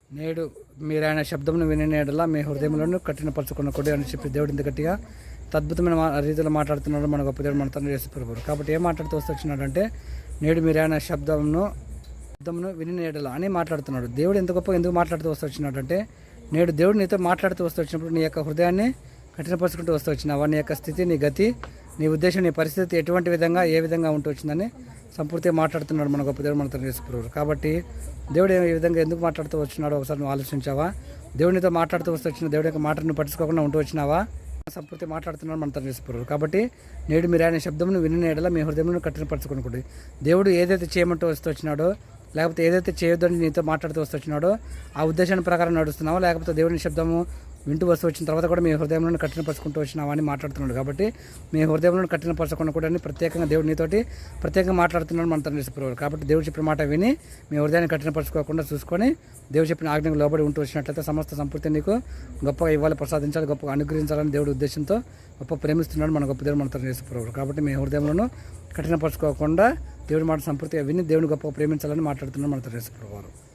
నేడు మీరు ఆయన శబ్దమును వినేడలా మీ హృదయంలో కఠినపరచుకున్నకూడదు అని చెప్పి దేవుడు ఇంత గట్టిగా అద్భుతమైన రీతిలో మాట్లాడుతున్నాడు మన గొప్ప దేవుడు మన తండ్రి యేసు ప్రభువు. కాబట్టి ఏం మాట్లాడుతూ వస్తున్నాడంటే నేడు మీరు ఆయన శబ్దమును వినేడలా అని మాట్లాడుతున్నాడు. దేవుడు ఎంత గొప్ప ఎందుకు మాట్లాడుతూ వస్తున్నాడంటే నేడు దేవుడు నీతో మాట్లాడుతూ వచ్చినప్పుడు నీ యొక్క హృదయాన్ని కఠినపరుచుకుంటూ వచ్చినావా, నీ యొక్క స్థితి, నీ గతి, నీ ఉద్దేశం, నీ పరిస్థితి ఎటువంటి విధంగా ఏ విధంగా ఉంటూ వచ్చిందని సంపూర్తిగా మాట్లాడుతున్నాడు మన గొప్ప దేవుడు మన తండ్రి యేసు ప్రభువు. కాబట్టి దేవుడు ఈ విధంగా ఎందుకు మాట్లాడుతూ వచ్చినాడో ఒకసారి నువ్వు ఆలోచించావా? దేవునితో మాట్లాడుతూ వచ్చిన దేవుడి యొక్క మాటను పట్టించుకోకుండా ఉంటూ వచ్చినావా? సంపూర్తి మాట్లాడుతున్నాడు మన తండ్రి యేసు ప్రభువు. కాబట్టి నేడు మీరు ఆయన శబ్దమును వినేడలా మీ హృదయంలో కఠినపరచుకోకూడదు. దేవుడు ఏదైతే చేయమంటూ వస్తూ వచ్చినాడో, లేకపోతే ఏదైతే చేయొద్దని నీతో మాట్లాడుతూ వస్తూ వచ్చినాడో ఆ ఉద్దేశాన్ని ప్రకారం నడుస్తున్నావా, లేకపోతే దేవుని శబ్దము వింటూ వస్తూ వచ్చిన తర్వాత కూడా మీ హృదయంలో కఠినపరచుకుంటూ వచ్చినావా అని మాట్లాడుతున్నాడు. కాబట్టి మీ హృదయంలో కఠినపరచకుండా కూడా ప్రత్యేకంగా దేవుడు నీతోటి ప్రత్యేకంగా మాట్లాడుతున్నాడు మన తండ్రి యేసు ప్రభువు. కాబట్టి దేవుడు చెప్పిన మాట విని మీ హృదయాన్ని కఠినపరచుకోకుండా చూసుకొని దేవుడు చెప్పిన ఆజ్ఞకు లోబడి ఉంటూ వచ్చినట్లయితే సమస్త సంపూర్తి నీకు గొప్పగా ఇవ్వాలి, ప్రసాదించాలి, గొప్పగా అనుగ్రహించాలని దేవుడి ఉద్దేశంతో గొప్ప ప్రేమిస్తున్నాడు మన గొప్ప దేవుడు మన తండ్రి యేసు ప్రభువు. కాబట్టి మీ హృదయంలో కఠినపరచుకోకుండా దేవుడి మాట సంపూర్తిగా విని దేవుని గొప్పగా ప్రేమించాలని మాట్లాడుతున్నాడు మన తండ్రి యేసు ప్రభువు.